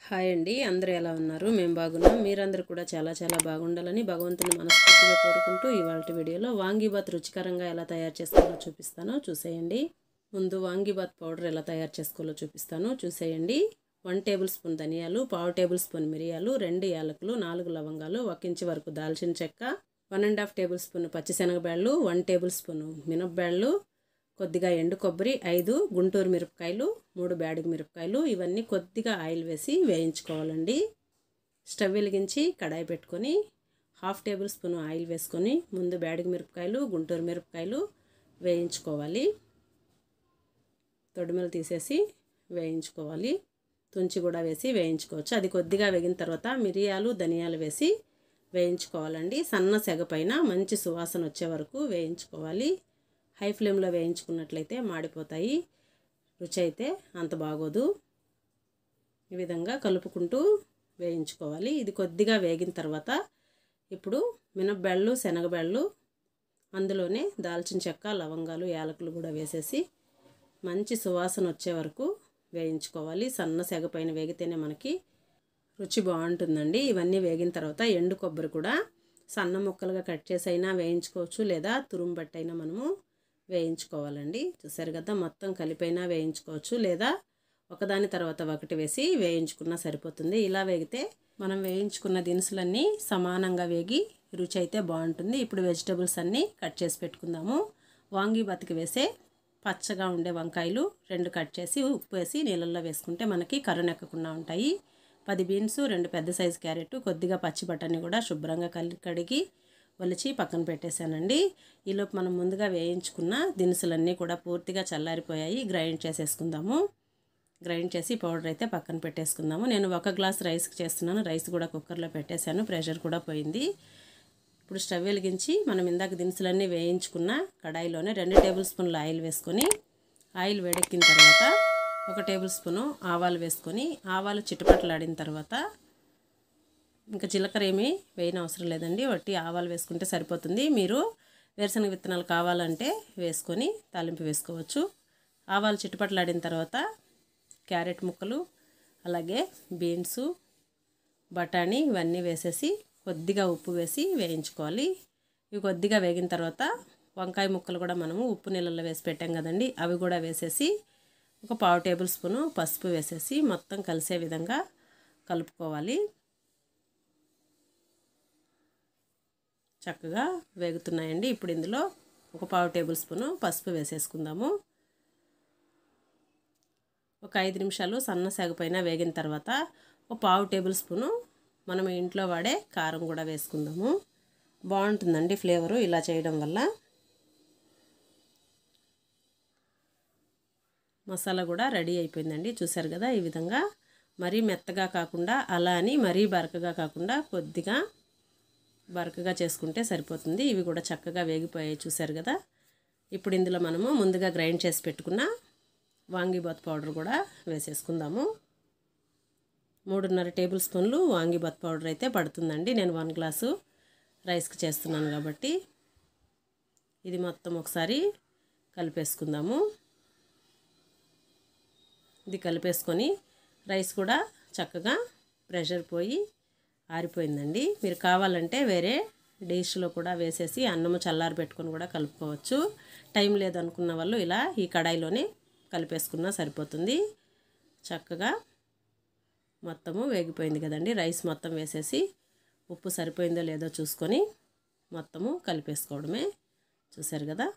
Hi అండి, అందరూ ఎలా ఉన్నారు? మేము బాగున్నాం. మీరందరూ కూడా చాలా చాలా బాగుండాలని భగవంతుని మనస్ఫూర్తిగా కోరుకుంటూ ఇవాల్టి వీడియోలో వాంగీబాత్ రుచికరంగా ఎలా తయారు చేసుకోవాలో చూపిస్తాను, చూసేయండి. ముందు వాంగీబాత్ పౌడర్ ఎలా తయారు చేసుకోవాలో చూపిస్తాను, చూసేయండి. 1 టేబుల్ స్పూన్ ధనియాలు, 1/2 టేబుల్ స్పూన్ మిరియాలు, 2 యాలకులు, 4 లవంగాలు, 1 ఇంచు వరకు దాల్చిన చెక్క, 1.5 టేబుల్ స్పూన్ పచ్చిశనగబ్యాళ్ళు, 1 టేబుల్ స్పూన్ మినపబ్యాళ్ళు, కొద్దిగా ఎండు కొబ్బరి, 5 గుంటూరు మిరపకాయలు, 3 బ్యాడిగ మిరపకాయలు, ఇవన్నీ కొద్దిగా ఆయిల్ వేసి వేయించుకోవాలండి. స్టవ్ వెలిగించి కడాయి పెట్టుకొని 1/2 టేబుల్ స్పూన్ ఆయిల్ వేసుకొని ముందు బ్యాడిగ మిరపకాయలు, గుంటూరు మిరపకాయలు వేయించుకోవాలి. తొడిమలు తీసేసి వేయించుకోవాలి. తుంచి కూడా వేసి వేయించుకోవచ్చు. అది కొద్దిగా వేగిన తర్వాత మిరియాలు, ధనియాలు వేసి వేయించుకోవాలండి. సన్న సెగ పైన మంచి సువాసన వచ్చే వరకు వేయించుకోవాలి. హై ఫ్లేమ్లో వేయించుకున్నట్లయితే మాడిపోతాయి, రుచి అయితే అంత బాగోదు. ఈ విధంగా కలుపుకుంటూ వేయించుకోవాలి. ఇది కొద్దిగా వేగిన తర్వాత ఇప్పుడు మినపబ్యాళ్ళు, శనగబ్యాళ్ళు, అందులోనే దాల్చిన చెక్క, లవంగాలు, యాలకులు కూడా వేసేసి మంచి సువాసన వచ్చే వరకు వేయించుకోవాలి. సన్న సెగ పైన వేగితేనే మనకి రుచి బాగుంటుందండి. ఇవన్నీ వేగిన తర్వాత ఎండు కొబ్బరి కూడా సన్న ముక్కలుగా కట్ చేసి అయినా వేయించుకోవచ్చు, లేదా తురుము బట్టైనా మనము వేయించుకోవాలండి. చూసారు కదా, మొత్తం కలిపైనా వేయించుకోవచ్చు, లేదా ఒకదాని తర్వాత ఒకటి వేసి వేయించుకున్నా సరిపోతుంది. ఇలా వేగితే మనం వేయించుకున్న దినుసులన్నీ సమానంగా వేగి రుచి అయితే బాగుంటుంది. ఇప్పుడు వెజిటబుల్స్ అన్నీ కట్ చేసి పెట్టుకుందాము. వాంగీబాత్కి వేసే పచ్చగా ఉండే వంకాయలు 2 కట్ చేసి ఉప్పు వేసి నీళ్ళల్లో వేసుకుంటే మనకి కరునెక్కకుండా ఉంటాయి. 10 బీన్స్, 2 పెద్ద సైజు క్యారెట్, కొద్దిగా పచ్చి బఠానీ కూడా శుభ్రంగా కడిగి ఒలిచి పక్కన పెట్టేశానండి. ఈలోపు మనం ముందుగా వేయించుకున్న దినుసులన్నీ కూడా పూర్తిగా చల్లారిపోయాయి. గ్రైండ్ చేసేసుకుందాము. గ్రైండ్ చేసి పౌడర్ అయితే పక్కన పెట్టేసుకుందాము. నేను 1 గ్లాస్ రైస్కి చేస్తున్నాను. రైస్ కూడా కుక్కర్లో పెట్టేశాను, ప్రెషర్ కూడా పోయింది. ఇప్పుడు స్టవ్ వెలిగించి మనం ఇందాక దినుసులన్నీ వేయించుకున్న కడాయిలోనే 2 టేబుల్ స్పూన్ల ఆయిల్ వేసుకొని, ఆయిల్ వేడెక్కిన తర్వాత 1 టేబుల్ స్పూను ఆవాలు వేసుకొని, ఆవాలు చిటపటలాడిన తర్వాత ఇంకా జీలకర్ర ఏమీ వేయని అవసరం లేదండి, వట్టి ఆవాలు వేసుకుంటే సరిపోతుంది. మీరు వేరుశనగ విత్తనాలు కావాలంటే వేసుకొని తాలింపు వేసుకోవచ్చు. ఆవాలు చిటపటలాడిన తర్వాత క్యారెట్ ముక్కలు, అలాగే బీన్స్, బఠానీ ఇవన్నీ వేసేసి కొద్దిగా ఉప్పు వేసి వేయించుకోవాలి. ఇవి కొద్దిగా వేగిన తర్వాత వంకాయ ముక్కలు కూడా మనము ఉప్పు నీళ్ళల్లో వేసి పెట్టాం కదండి, అవి కూడా వేసేసి 1/4 టేబుల్ స్పూను పసుపు వేసేసి మొత్తం కలిసే విధంగా కలుపుకోవాలి. చక్కగా వేగుతున్నాయండి. ఇప్పుడు ఇందులో 1/4 టేబుల్ స్పూను పసుపు వేసేసుకుందాము. ఒక 5 నిమిషాలు సన్న సెగ పైన వేగిన తర్వాత 1/4 టేబుల్ స్పూను మనం ఇంట్లో వాడే కారం కూడా వేసుకుందాము. బాగుంటుందండి ఫ్లేవరు ఇలా చేయడం వల్ల. మసాలా కూడా రెడీ అయిపోయిందండి. చూసారు కదా, ఈ విధంగా మరీ మెత్తగా కాకుండా, అలా అని మరీ బరకగా కాకుండా కొద్దిగా బరకగా చేసుకుంటే సరిపోతుంది. ఇవి కూడా చక్కగా వేగిపోయాయి, చూసారు కదా. ఇప్పుడు ఇందులో మనము ముందుగా గ్రైండ్ చేసి పెట్టుకున్న వాంగీబాత్ పౌడర్ కూడా వేసేసుకుందాము. 3.5 టేబుల్ స్పూన్లు వాంగీబాత్ పౌడర్ అయితే పడుతుందండి. నేను 1 గ్లాసు రైస్కి చేస్తున్నాను కాబట్టి. ఇది మొత్తం ఒకసారి కలిపేసుకుందాము. ఇది కలిపేసుకొని రైస్ కూడా చక్కగా ప్రెషర్ పోయి ఆరిపోయిందండి. మీరు కావాలంటే వేరే డిష్లో కూడా వేసేసి అన్నము చల్లారి పెట్టుకొని కూడా కలుపుకోవచ్చు. టైం లేదనుకున్న వాళ్ళు ఇలా ఈ కడాయిలోనే కలిపేసుకున్నా సరిపోతుంది. చక్కగా మొత్తము వేగిపోయింది కదండి. రైస్ మొత్తం వేసేసి ఉప్పు సరిపోయిందో లేదో చూసుకొని మొత్తము కలిపేసుకోవడమే. చూసారు కదా,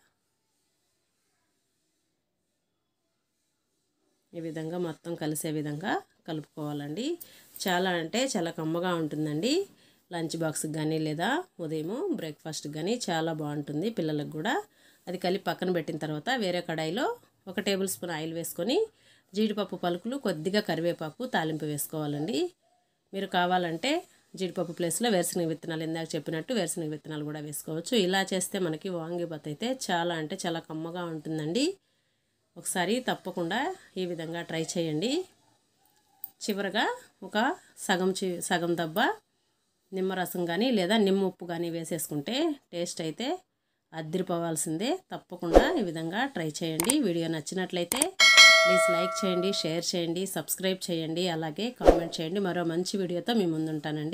ఈ విధంగా మొత్తం కలిసే విధంగా కలుపుకోవాలండి. చాలా అంటే చాలా కమ్మగా ఉంటుందండి. లంచ్ బాక్స్కి కానీ లేదా ఉదయం బ్రేక్ఫాస్ట్కి కానీ చాలా బాగుంటుంది పిల్లలకు కూడా. అది కలిపి పక్కన పెట్టిన తర్వాత వేరే కడాయిలో 1 టేబుల్ స్పూన్ ఆయిల్ వేసుకొని జీడిపప్పు పలుకులు, కొద్దిగా కరివేపాకు తాలింపు వేసుకోవాలండి. మీరు కావాలంటే జీడిపప్పు ప్లేస్లో వేరుశనగ విత్తనాలు, ఇందాక చెప్పినట్టు వేరుశనగ విత్తనాలు కూడా వేసుకోవచ్చు. ఇలా చేస్తే మనకి వాంగీబాత్ అయితే చాలా అంటే చాలా కమ్మగా ఉంటుందండి. ఒకసారి తప్పకుండా ఈ విధంగా ట్రై చేయండి. చివరగా ఒక సగం దబ్బ నిమ్మరసం కానీ లేదా నిమ్మ ఉప్పు కానీ వేసేసుకుంటే టేస్ట్ అయితే అద్దిరిపోవాల్సిందే. తప్పకుండా ఈ విధంగా ట్రై చేయండి. వీడియో నచ్చినట్లయితే ప్లీజ్ లైక్ చేయండి, షేర్ చేయండి, సబ్స్క్రైబ్ చేయండి, అలాగే కామెంట్ చేయండి. మరో మంచి వీడియోతో మీ ముందుంటానండి.